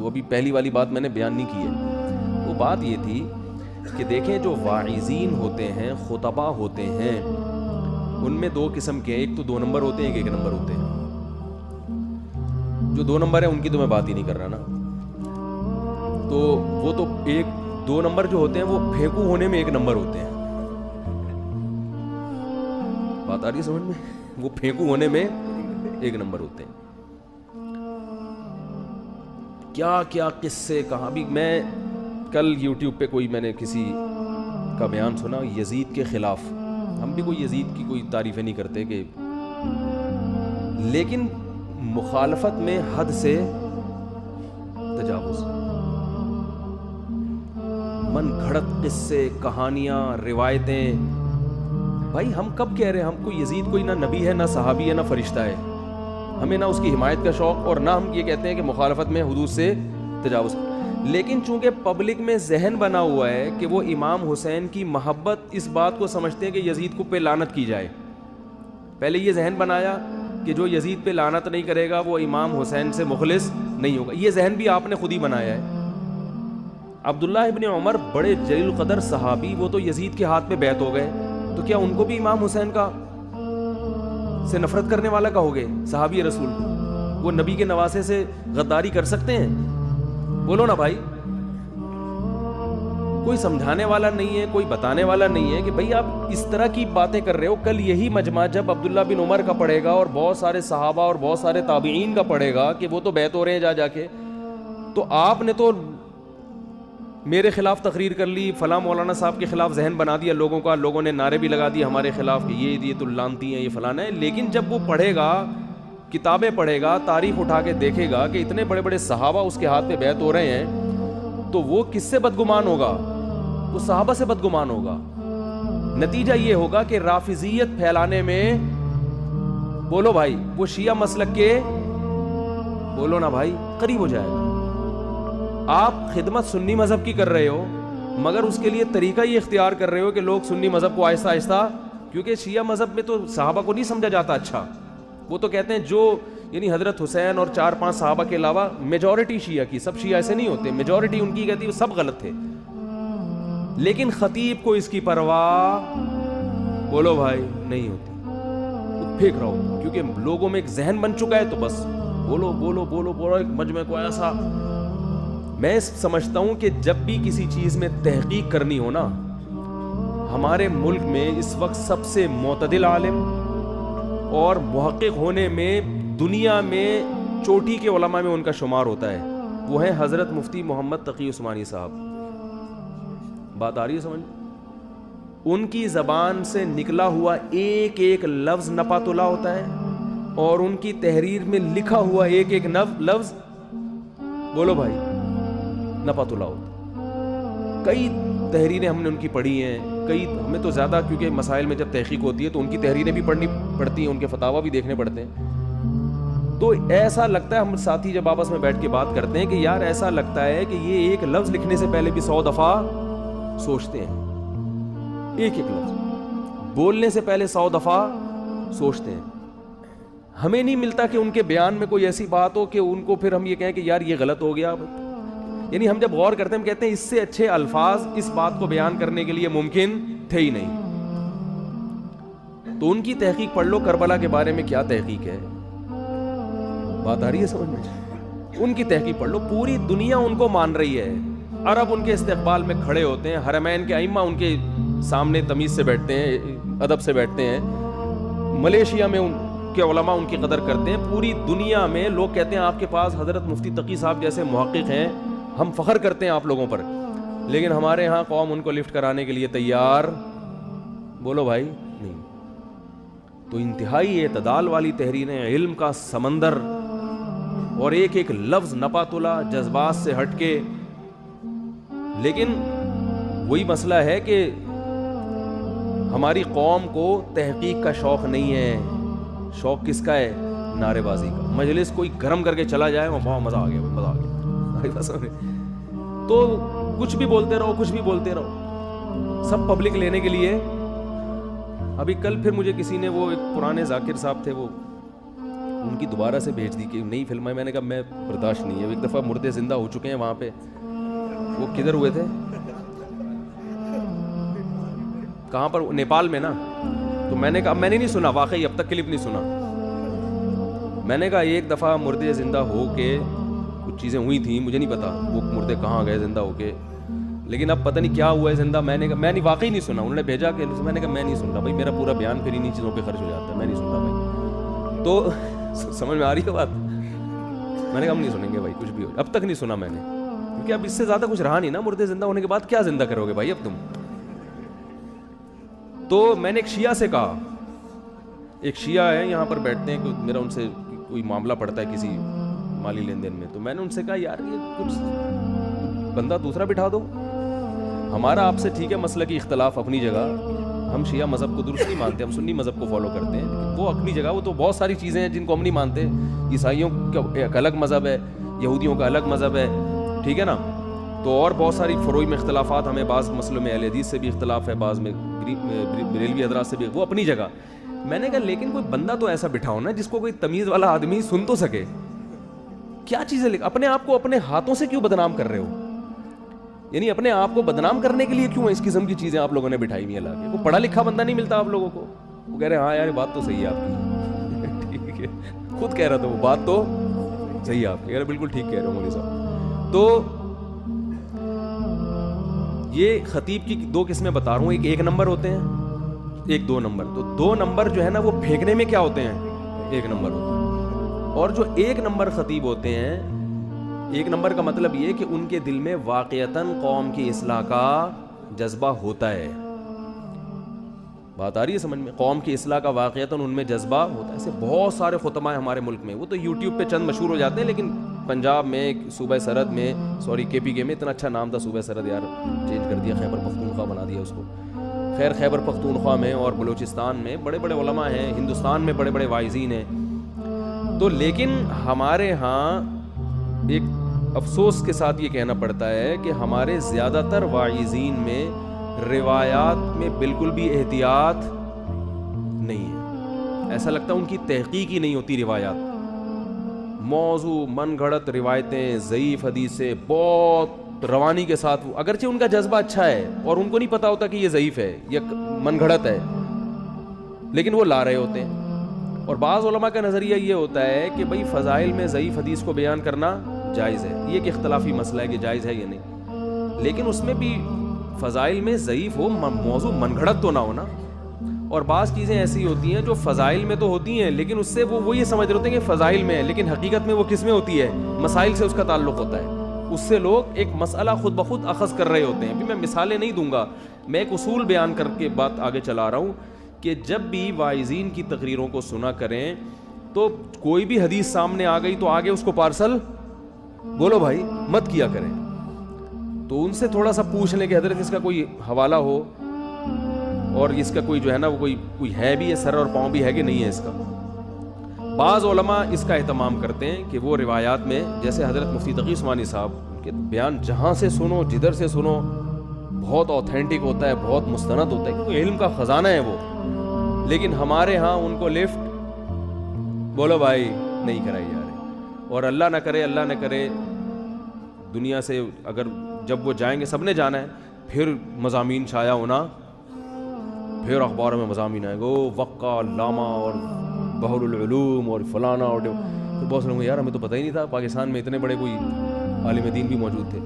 تو ابھی پہلی والی بات میں نے بیان نہیں کی ہے. وہ بات یہ تھی کہ دیکھیں جو واعظین ہوتے ہیں, خطبہ ہوتے ہیں, ان میں دو قسم کے ہیں. ایک تو 2 نمبر ہوتے ہیں, ایک 1 نمبر ہوتے ہیں. جو 2 نمبر ہیں ان کی تو میں بات ہی نہیں کر رہا نا. تو وہ تو 2 نمبر جو ہوتے ہیں وہ پھینکو ہونے میں 1 نمبر ہوتے ہیں. بات آ رہی ہے سمجھ میں؟ وہ پھینکو ہونے میں 1 نمبر ہوتے ہیں. کیا کیا قصے کہاں. بھی میں کل یوٹیوب پہ میں نے کسی کا بیان سنا یزید کے خلاف. ہم بھی کوئی یزید کی کوئی تعریفیں نہیں کرتے کہ, لیکن مخالفت میں حد سے تجاوز, من گھڑت قصے, کہانیاں, روایتیں. بھائی ہم کب کہہ رہے ہیں ہم کو یزید کوئی نہ نبی ہے, نہ صحابی ہے, نہ فرشتہ ہے, ہمیں نہ اس کی حمایت کا شوق, اور نہ ہم یہ کہتے ہیں کہ مخالفت میں حدود سے تجاوز. لیکن چونکہ پبلک میں ذہن بنا ہوا ہے کہ وہ امام حسین کی محبت اس بات کو سمجھتے ہیں کہ یزید کو پہ لعنت کی جائے. پہلے یہ ذہن بنایا کہ جو یزید پہ لعنت نہیں کرے گا وہ امام حسین سے مخلص نہیں ہوگا. یہ ذہن بھی آپ نے خود ہی بنایا ہے. عبداللہ ابن عمر بڑے جلیل القدر صحابی, وہ تو یزید کے ہاتھ پہ بیعت ہو گئے, تو کیا ان کو بھی امام حسین کا سے نفرت کرنے والا کہو گے؟ صحابی رسول وہ نبی کے نواسے سے غداری کر سکتے ہیں؟ بولو نا بھائی. کوئی سمجھانے والا نہیں ہے, کوئی بتانے والا نہیں ہے کہ بھئی آپ اس طرح کی باتیں کر رہے ہو. کل یہی مجمع جب عبداللہ بن عمر کا پڑھے گا اور بہت سارے صحابہ اور بہت سارے تابعین کا پڑھے گا کہ وہ تو بیعت ہو رہے ہیں جا کے, تو آپ نے تو میرے خلاف تقریر کر لی, فلاں مولانا صاحب کے خلاف ذہن بنا دیا لوگوں کا, لوگوں نے نعرے بھی لگا دیے ہمارے خلاف کہ یہ تو لانتی ہیں, یہ فلانا ہے. لیکن جب وہ پڑھے گا, کتابیں پڑھے گا, تاریخ اٹھا کے دیکھے گا کہ اتنے بڑے بڑے صحابہ اس کے ہاتھ پہ بیعت ہو رہے ہیں, تو وہ کس سے بدگمان ہوگا؟ وہ صحابہ سے بدگمان ہوگا. نتیجہ یہ ہوگا کہ رافضیت پھیلانے میں, بولو بھائی, وہ شیعہ مسلک کے, بولو نا بھائی, قریب ہو جائے گا. آپ خدمت سنی مذہب کی کر رہے ہو, مگر اس کے لیے طریقہ یہ اختیار کر رہے ہو کہ لوگ سنی مذہب کو آہستہ آہستہ, کیونکہ شیعہ مذہب میں تو صحابہ کو نہیں سمجھا جاتا. اچھا وہ تو کہتے ہیں جو یعنی حضرت حسین اور 4-5 صحابہ کے علاوہ میجورٹی شیعہ کی, سب شیعہ ایسے نہیں ہوتے, میجورٹی ان کی کہتی ہے سب غلط تھے. لیکن خطیب کو اس کی پرواہ, بولو بھائی, نہیں ہوتی. وہ پھینک رہا ہو کیونکہ لوگوں میں ایک ذہن بن چکا ہے, تو بس بولو بولو بولو بولو. ایک مجمع کو ایسا, میں سمجھتا ہوں کہ جب بھی کسی چیز میں تحقیق کرنی ہو نا, ہمارے ملک میں اس وقت سب سے معتدل عالم اور محقق ہونے میں دنیا میں چوٹی کے علماء میں ان کا شمار ہوتا ہے, وہ ہیں حضرت مفتی محمد تقی عثمانی صاحب. بات آ رہی ہے سمجھ؟ ان کی زبان سے نکلا ہوا ایک ایک لفظ نپاتلا ہوتا ہے, اور ان کی تحریر میں لکھا ہوا ایک ایک لفظ, بولو بھائی, نپاتلا ہوتا. کئی تحریریں ہم نے ان کی پڑھی ہیں, کئی ہمیں تو زیادہ, کیونکہ مسائل میں جب تحقیق ہوتی ہے تو ان کی تحریریں بھی پڑھنی پڑتی ہیں, ان کے فتاوی بھی دیکھنے پڑتے ہیں. تو ایسا لگتا ہے, ہم ساتھی جب آپس میں بیٹھ کے بات کرتے ہیں کہ یار ایسا لگتا ہے کہ یہ ایک لفظ لکھنے سے پہلے بھی 100 دفعہ سوچتے ہیں, ایک ایک لفظ بولنے سے پہلے 100 دفعہ سوچتے ہیں. ہمیں نہیں ملتا کہ ان کے بیان میں کوئی ایسی بات ہو کہ ان کو پھر ہم یہ کہیں کہ یار یہ غلط ہو گیا. یعنی ہم جب غور کرتے ہیں ہم کہتے ہیں اس سے اچھے الفاظ اس بات کو بیان کرنے کے لیے ممکن تھے ہی نہیں. تو ان کی تحقیق پڑھ لو, کربلا کے بارے میں کیا تحقیق ہے. بات آ رہی ہے سمجھ میں؟ ان کی تحقیق پڑھ لو, پوری دنیا ان کو مان رہی ہے. عرب ان کے استقبال میں کھڑے ہوتے ہیں, حرمین کے ائمہ ان کے سامنے تمیز سے بیٹھتے ہیں, ادب سے بیٹھتے ہیں. ملیشیا میں ان کے علماء ان کی قدر کرتے ہیں. پوری دنیا میں لوگ کہتے ہیں آپ کے پاس حضرت مفتی تقی صاحب جیسے محقق ہیں, ہم فخر کرتے ہیں آپ لوگوں پر. لیکن ہمارے ہاں قوم ان کو لفٹ کرانے کے لیے تیار, بولو بھائی, نہیں. تو انتہائی اعتدال والی تحریریں, علم کا سمندر, اور ایک ایک لفظ نپاتلا, جذبات سے ہٹ کے. لیکن وہی مسئلہ ہے کہ ہماری قوم کو تحقیق کا شوق نہیں ہے. شوق کس کا ہے؟ نعرے بازی کا. مجلس کوئی گرم کر کے چلا جائے, وہاں مزہ آ گیا, مزہ آ گیا, تو کچھ بھی بولتے رہو, کچھ بھی بولتے رہو, سب پبلک لینے کے لیے. ابھی کل پھر مجھے کسی نے, وہ ایک پرانے ذاکر صاحب تھے, وہ ان کی دوبارہ سے بھیج دی کہ نئی فلم ہے. میں نے کہا میں برداشت نہیں ہے. ایک دفعہ مردے زندہ ہو چکے ہیں وہاں پہ. وہ کدھر ہوئے تھے, کہاں پر, نیپال میں نا. تو میں نے کہا میں نے نہیں سنا واقعی, اب تک کلپ نہیں سنا. میں نے کہا ایک دفعہ مردے زندہ ہو کے کچھ چیزیں ہوئی تھیں, مجھے نہیں پتا وہ مردے کہاں گئے زندہ ہو کے, لیکن اب پتہ نہیں کیا ہوا ہے زندہ. میں نے کہا میں نہیں, واقعی نہیں سنا. انہوں نے بھیجا کہ میں نے کہا میں نہیں سن رہا بھائی, میرا پورا بیان پھر انہیں چیزوں پہ خرچ ہو جاتا ہے, میں نہیں سن رہا بھائی. تو سمجھ میں آ رہی ہے بات. میں نے کہا ہم نہیں سنیں گے بھائی کچھ بھی ہو. اب تک نہیں سنا میں نے, کیونکہ اب اس سے زیادہ کچھ رہا نہیں نا. مردے زندہ ہونے کے بعد کیا زندہ کرو گے بھائی اب تم. تو میں نے ایک شیعہ سے کہا, ایک شیعہ ہے یہاں پر بیٹھتے ہیں, میرا ان سے کوئی معاملہ پڑتا ہے کسی مالی لین دین میں. تو میں نے ان سے کہا یار یہ کچھ بندہ دوسرا بٹھا دو. ہمارا آپ سے ٹھیک ہے مسئلہ کی اختلاف اپنی جگہ, ہم شیعہ مذہب کو درست نہیں مانتے, ہم سنی مذہب کو فالو کرتے ہیں, لیکن وہ اپنی جگہ, وہ تو بہت ساری چیزیں ہیں جن کو ہم نہیں مانتے. عیسائیوں کا ایک الگ مذہب ہے, یہودیوں کا الگ مذہب ہے, ٹھیک ہے نا. تو اور بہت ساری فروعی میں اختلافات ہمیں, بعض مسئلوں میں اہل حدیث سے بھی اختلاف ہے, بعض میں بریلوی حضرات سے بھی, وہ اپنی جگہ. میں نے کہا لیکن کوئی بندہ تو ایسا بٹھاؤ نا جس کو کوئی تمیز والا آدمی سن تو سکے. کیا چیزیں اپنے آپ کو اپنے ہاتھوں سے کیوں بدنام کر رہے ہو, یعنی اپنے آپ کو بدنام کرنے کے لیے کیوں اس قسم کی چیزیں آپ لوگوں نے بٹھائی ہوئی ہیں لا کے. وہ پڑھا لکھا بندہ نہیں ملتا آپ لوگوں کو, وہ کہہ رہے ہیں ہاں یار بات تو صحیح ہے آپ کی. ٹھیک ہے, خود کہہ رہا تھا وہ بات تو صحیح ہے آپ کی, کہہ رہے بالکل ٹھیک کہہ رہے ہو مولوی صاحب. تو یہ خطیب کی دو قسمیں بتا رہا ہوں, ایک نمبر ہوتے ہیں, ایک 2 نمبر. تو 2 نمبر جو ہے نا وہ پھینکنے میں کیا ہوتے ہیں, 1 نمبر ہوتے ہیں. اور جو 1 نمبر خطیب ہوتے ہیں, 1 نمبر کا مطلب یہ کہ ان کے دل میں واقعتاً قوم کی اصلاح کا جذبہ ہوتا ہے. بات آ رہی ہے سمجھ میں, قوم کی اصلاح کا واقعتاً ان میں جذبہ ہوتا ہے. ایسے بہت سارے خطبہ ہیں ہمارے ملک میں, وہ تو یوٹیوب پہ چند مشہور ہو جاتے ہیں, لیکن پنجاب میں صوبہ سرحد میں, سوری KPK میں, اتنا اچھا نام تھا صوبہ سرحد یار, چینج کر دیا, خیبر پختونخوا بنا دیا اس کو. خیر خیبر پختونخوا میں اور بلوچستان میں بڑے بڑے علماء ہیں, ہندوستان میں بڑے بڑے واعظین ہیں. تو لیکن ہمارے ہاں ایک افسوس کے ساتھ یہ کہنا پڑتا ہے کہ ہمارے زیادہ تر واعظین میں روایات میں بالکل بھی احتیاط نہیں ہے. ایسا لگتا ہے ان کی تحقیق ہی نہیں ہوتی روایات. موضوع من گھڑت روایتیں, ضعیف حدیثیں, بہت روانی کے ساتھ, اگرچہ ان کا جذبہ اچھا ہے اور ان کو نہیں پتا ہوتا کہ یہ ضعیف ہے یا من گھڑت ہے, لیکن وہ لا رہے ہوتے ہیں. اور بعض علماء کا نظریہ یہ ہوتا ہے کہ بھئی فضائل میں ضعیف حدیث کو بیان کرنا جائز ہے. یہ ایک اختلافی مسئلہ ہے کہ جائز ہے یا نہیں, لیکن اس میں بھی فضائل میں ضعیف ہو, موضوع من گھڑت تو نہ ہونا. اور بعض چیزیں ایسی ہوتی ہیں جو فضائل میں تو ہوتی ہیں, لیکن اس سے وہ یہ سمجھ رہے ہوتے ہیں کہ فضائل میں ہے, لیکن حقیقت میں وہ کس میں ہوتی ہے, مسائل سے اس کا تعلق ہوتا ہے. اس سے لوگ ایک مسئلہ خود بخود اخذ کر رہے ہوتے ہیں. ابھی میں مثالیں نہیں دوں گا, میں ایک اصول بیان کر کے بات آگے چلا رہا ہوں کہ جب بھی واعظین کی تقریروں کو سنا کریں تو کوئی بھی حدیث سامنے آ گئی تو آگے اس کو پارسل بولو بھائی مت کیا کریں. تو ان سے تھوڑا سا پوچھ لیں کہ حضرت اس کا کوئی حوالہ ہو, اور اس کا کوئی جو ہے نا وہ کوئی ہے بھی ہے, سر اور پاؤں بھی ہے کہ نہیں ہے اس کا. بعض علماء اس کا اہتمام کرتے ہیں کہ وہ روایات میں, جیسے حضرت مفتی تقی عثمانی صاحب کے بیان جہاں سے سنو, جدھر سے سنو, بہت اوتھینٹک ہوتا ہے, بہت مستند ہوتا ہے, کیونکہ علم کا خزانہ ہے وہ. لیکن ہمارے ہاں ان کو لفٹ بولو بھائی نہیں کرائی جا رہی. اور اللہ نہ کرے دنیا سے اگر جب وہ جائیں گے, سب نے جانا ہے, پھر مضامین شائع ہونا, پھر اخباروں میں مضامین آئے گا وقع علامہ اور بحر العلوم اور فلانا, اور بہت سے لوگ یار ہمیں تو پتہ ہی نہیں تھا پاکستان میں اتنے بڑے کوئی عالم دین بھی موجود تھے.